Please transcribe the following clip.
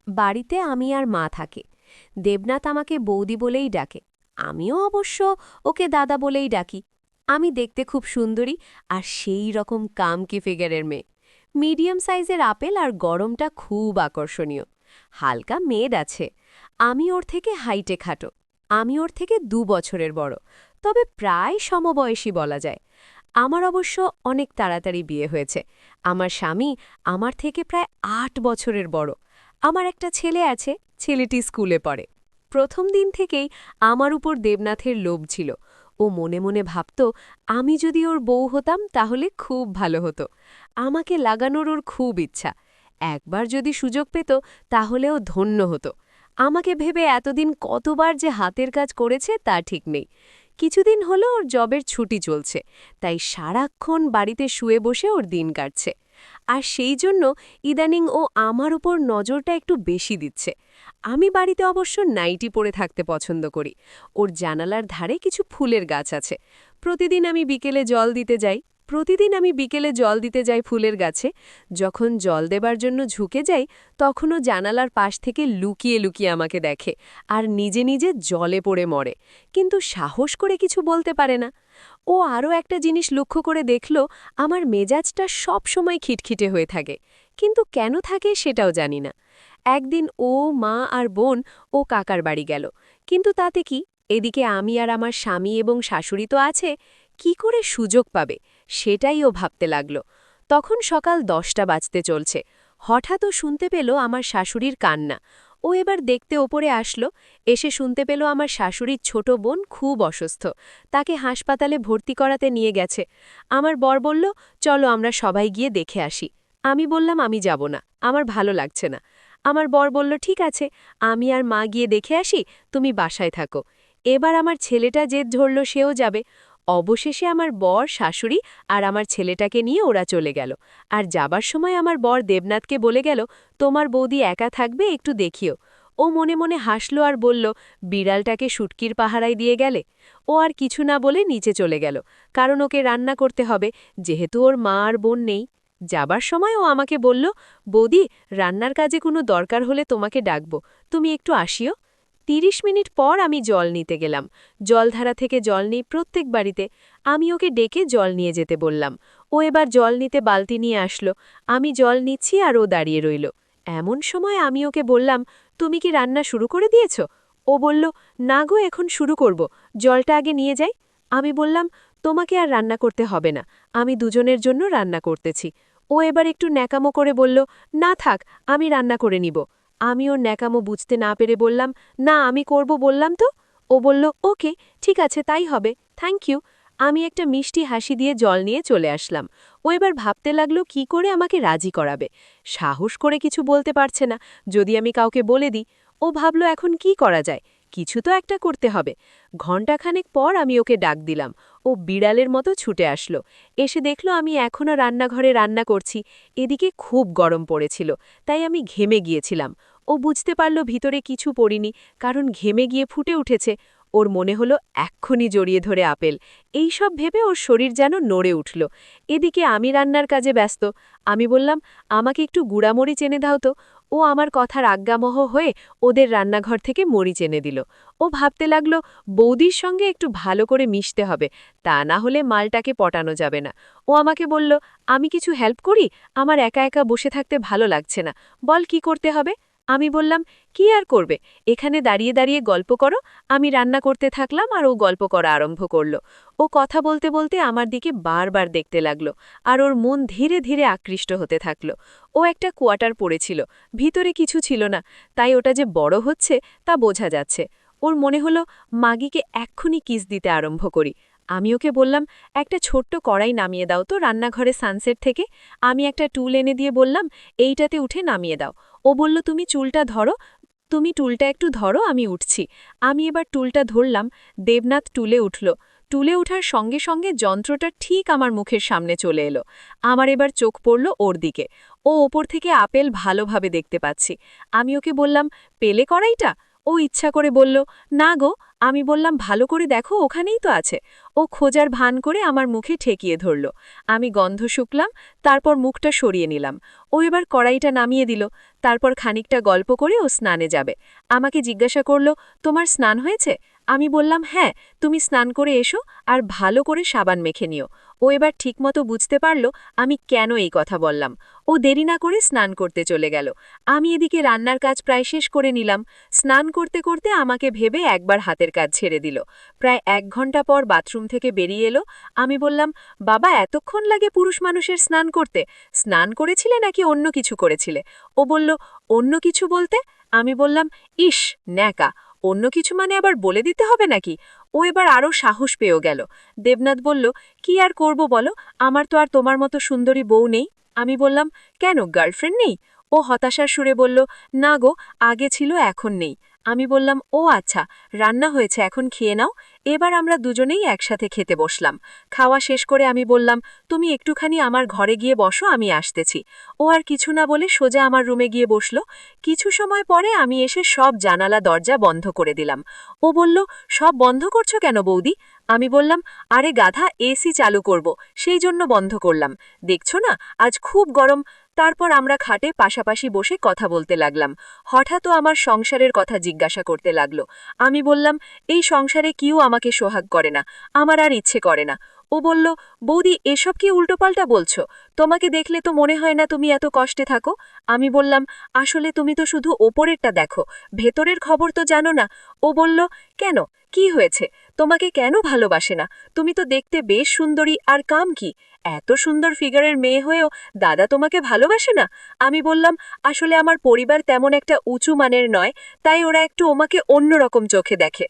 বাড়িতে আমি আর মা থাকে। দেবনাথ আমাকে বৌদি বলেই ডাকে। আমিও অবশ্য ওকে দাদা বলেই ডাকি। আমি দেখতে খুব সুন্দরী আর সেই রকম কামকি ফিগারের মেয়ে। মিডিয়াম সাইজের আপেল আর গরমটা খুব আকর্ষণীয়। হালকা মেদ আছে। আমি ওর থেকে হাইটে খাটো। আমি ওর থেকে 2 বছরের বড়, তবে প্রায় সমবয়সী বলা যায়। আমার অবশ্য অনেক তাড়াতাড়ি বিয়ে হয়েছে। আমার স্বামী আমার থেকে প্রায় 8 বছরের বড়। আমার একটা ছেলে আছে, ছেলেটি স্কুলে পড়ে। প্রথম দিন থেকেই আমার উপর দেবনাথের লোভ ছিল। ও মনে মনে ভাবত আমি যদি ওর বউ হতাম তাহলে খুব ভালো হতো। আমাকে লাগানোর ওর খুব ইচ্ছা। একবার যদি সুযোগ পেত তাহলে ও ধন্য হতো। আমাকে ভেবে এতদিন কতবার যে হাতের কাজ করেছে তা ঠিক নেই। কিছুদিন হলো ওর জবের ছুটি চলছে, তাই সারাক্ষণ বাড়িতে শুয়ে বসে ওর দিন কাটছে। আর সেই জন্য ইদানিং ও আমার উপর নজরটা একটু বেশি দিচ্ছে। আমি বাড়িতে অবশ্য নাইটি পরে থাকতে পছন্দ করি। ওর জানালার ধারে কিছু ফুলের গাছ আছে। প্রতিদিন আমি বিকেলে জল দিতে যাই ফুলের গাছে। যখন জল দেবার জন্য ঝুঁকে যাই তখনও জানালার পাশ থেকে লুকিয়ে লুকিয়ে আমাকে দেখে আর নিজে নিজে জলে পড়ে মরে, কিন্তু সাহস করে কিছু বলতে পারে না। ও আরও একটা জিনিস লক্ষ্য করে দেখল, আমার মেজাজটা সব সময় খিটখিটে হয়ে থাকে, কিন্তু কেন থাকে সেটাও জানি না। একদিন ও, মা আর বোন ও কাকার বাড়ি গেল, কিন্তু তাতে কি, এদিকে আমি আর আমার স্বামী এবং শাশুড়ি তো আছে, কি করে সুযোগ পাবে সেটাই ও ভাবতে লাগল। তখন সকাল 10টা বাজতে চলছে। হঠাৎ ও শুনতে পেল আমার শাশুড়ির কান্না। ও এবার দেখতে ওপরে আসলো। এসে শুনতে পেল আমার শাশুড়ির ছোট বোন খুব অসুস্থ, তাকে হাসপাতালে ভর্তি করাতে নিয়ে গেছে। আমার বর বলল, চলো আমরা সবাই গিয়ে দেখে আসি। আমি বললাম আমি যাব না, আমার ভালো লাগছে না। আমার বর বলল, ঠিক আছে, আমি আর মা গিয়ে দেখে আসি, তুমি বাসায় থাকো। এবার আমার ছেলেটা জেদ ধরল সেও যাবে। অবশেষে আমার বর, শাশুড়ি আর আমার ছেলেটাকে নিয়ে ওরা চলে গেল। আর যাবার সময় আমার বর দেবনাথকে বলে গেল, তোমার বৌদি একা থাকবে, একটু দেখিও। ও মনে মনে হাসল আর বলল, বিড়ালটাকে শুটকির পাহারায় দিয়ে গেলে। ও আর কিছু না বলে নিচে চলে গেল, কারণ ওকে রান্না করতে হবে, যেহেতু ওর মা আর বোন নেই। যাবার সময় ও আমাকে বলল, বৌদি, রান্নার কাজে কোনো দরকার হলে তোমাকে ডাকব, তুমি একটু আসিও। 30 মিনিট পর আমি জল নিতে গেলাম। জলধারা থেকে জল নিই প্রত্যেক বাড়িতে। আমি ওকে ডেকে জল নিয়ে যেতে বললাম। ও এবার জল নিতে বালতি নিয়ে আসলো। আমি জল নিচ্ছি আর ও দাঁড়িয়ে রইল। এমন সময় আমি ওকে বললাম, তুমি কি রান্না শুরু করে দিয়েছ? ও বলল, না গো, এখন শুরু করব, জলটা আগে নিয়ে যাই। আমি বললাম, তোমাকে আর রান্না করতে হবে না, আমি দুজনের জন্য রান্না করতেছি। ও এবার একটু ন্যাকামো করে বলল, না থাক, আমি রান্না করে নিব। আমি ওর ন্যাকামো বুঝতে না পেরে বললাম, না আমি করব বললাম তো। ও বলল, ওকে, ঠিক আছে, তাই হবে, থ্যাংক ইউ। আমি একটা মিষ্টি হাসি দিয়ে জল নিয়ে চলে আসলাম। ও এবার ভাবতে লাগলো কি করে আমাকে রাজি করাবে। সাহস করে কিছু বলতে পারছে না, যদি আমি কাউকে বলে দিই। ও ভাবল এখন কি করা যায়, কিছু তো একটা করতে হবে। ঘণ্টাখানেক পর আমি ওকে ডাক দিলাম। ও বিড়ালের মতো ছুটে আসলো। এসে দেখল আমি এখনও রান্নাঘরে রান্না করছি। এদিকে খুব গরম পড়েছিল, তাই আমি ঘেমে গিয়েছিলাম। ও বুঝতে পারল ভিতরে কিছু পড়িনি, কারণ ঘেমে গিয়ে ফুটে উঠেছে। ওর মনে হলো এক্ষুনি জড়িয়ে ধরে আপেল। এই সব ভেবে ওর শরীর যেন নড়ে উঠল। এদিকে আমি রান্নার কাজে ব্যস্ত। আমি বললাম, আমাকে একটু গুঁড়ামরিচ এনে দাও তো। ও আমার কথার আজ্ঞাবহ হয়ে ওদের রান্নাঘর থেকে মরিচ এনে দিল। ও ভাবতে লাগলো বৌদির সঙ্গে একটু ভালো করে মিশতে হবে, তা না হলে মালটাকে পটানো যাবে না। ও আমাকে বলল, আমি কিছু হেল্প করি, আমার একা একা বসে থাকতে ভালো লাগছে না, বল কি করতে হবে। আমি বললাম, কি আর করবে, এখানে দাঁড়িয়ে দাঁড়িয়ে গল্প করো। আমি রান্না করতে থাকলাম আর ও গল্প করা আরম্ভ করল। ও কথা বলতে বলতে আমার দিকে বারবার দেখতে লাগলো, আর ওর মন ধীরে ধীরে আকৃষ্ট হতে থাকলো। ও একটা কোয়ার্টার পড়েছিল, ভিতরে কিছু ছিল না, তাই ওটা যে বড় হচ্ছে তা বোঝা যাচ্ছে। ওর মনে হলো মাগিকে এক্ষুনি কিস দিতে আরম্ভ করি। আমি ওকে বললাম, একটা ছোট্ট কড়াই নামিয়ে দাও তো রান্নাঘরে সানসেট থেকে। আমি একটা টুল এনে দিয়ে বললাম, এইটাতে উঠে নামিয়ে দাও। ও বলল, তুমি টুলটা একটু ধরো, আমি উঠছি। আমি এবার টুলটা ধরলাম। দেবনাথ টুলে উঠল। টুলে ওঠার সঙ্গে সঙ্গে যন্ত্রটা ঠিক আমার মুখের সামনে চলে এলো। আমার এবার চোখ পড়ল ওর দিকে। ও ওপর থেকে আপেল ভালোভাবে দেখতে পাচ্ছি। আমি ওকে বললাম, পেলে কড়াইটা? ও ইচ্ছা করে বলল, না গো। আমি বললাম, ভালো করে দেখো, ওখানেই তো আছে। ও খোঁজার ভান করে আমার মুখে ঠেকিয়ে ধরল। আমি গন্ধ শুকলাম, তারপর মুখটা সরিয়ে নিলাম। ও এবার কড়াইটা নামিয়ে দিল। তারপর খানিকটা গল্প করে ও স্নানে যাবে। আমাকে জিজ্ঞাসা করল, তোমার স্নান হয়েছে? আমি বললাম, হ্যাঁ, তুমি স্নান করে এসো আর ভালো করে সাবান মেখে নিও। ও এবার ঠিকমতো বুঝতে পারল আমি কেন এই কথা বললাম। ও দেরি না করে স্নান করতে চলে গেল। আমি এদিকে রান্নার কাজ প্রায় শেষ করে নিলাম। স্নান করতে করতে আমাকে ভেবে একবার হাতের কাজ ছেড়ে দিল। প্রায় 1 ঘন্টা পর বাথরুম থেকে বেরিয়ে এলো। আমি বললাম, বাবা, এতক্ষণ লাগে পুরুষ মানুষের স্নান করতে? স্নান করেছিলে নাকি অন্য কিছু করেছিলে? ও বলল, অন্য কিছু বলতে? আমি বললাম, ইস, ন্যাকা, অন্য কিছু মানে আবার বলে দিতে হবে নাকি? ও এবার আরও সাহস পেয়েও গেল। দেবনাথ বলল, কি আর করব বলো, আমার তো আর তোমার মতো সুন্দরী বউ নেই। আমি বললাম, কেন, গার্লফ্রেন্ড নেই? ও হতাশার সুরে বলল, না গো, আগে ছিল, এখন নেই। আমি বললাম, ও আচ্ছা, রান্না হয়েছে, এখন খেয়ে নাও। এবার আমরা দুজনেই একসাথে খেতে বসলাম। খাওয়া শেষ করে আমি বললাম, তুমি একটুখানি আমার ঘরে গিয়ে বসো, আমি আসতেছি। ও আর কিছু না বলে সোজা আমার রুমে গিয়ে বসল। কিছু সময় পরে আমি এসে সব জানালা দরজা বন্ধ করে দিলাম। ও বলল, সব বন্ধ করছো কেন বৌদি? আমি বললাম, আরে গাধা, এসি চালু করব, সেই জন্য বন্ধ করলাম। দেখছো না, আজ খুব গরম। তারপর আমরা খাটে পাশাপাশি বসে কথা বলতে লাগলাম। হঠাৎ ও আমার সংসারের কথা জিজ্ঞাসা করতে লাগলো। আমি বললাম, এই সংসারে কেউ আমাকে সোহাগ করে না, আমার আর ইচ্ছে করে না। ও বলল, বৌদি, এসব কি উল্টোপাল্টা বলছো? তোমাকে দেখলে তো মনে হয় না তুমি এত কষ্টে থাকো। আমি বললাম, আসলে তুমি তো শুধু ওপরেরটা দেখো, ভেতরের খবর তো জানো না। ও বলল, কেন, কি হয়েছে? তোমাকে কেন ভালোবাসে না? তুমি তো দেখতে বেশ সুন্দরী, আর কাম কি? এত সুন্দর ফিগারের মেয়ে হয়েও দাদা তোমাকে ভালোবাসে না? আমি বললাম, আসলে আমার পরিবার তেমন একটা উঁচু মানের নয়, তাই ওরা একটু ওমাকে অন্যরকম চোখে দেখে।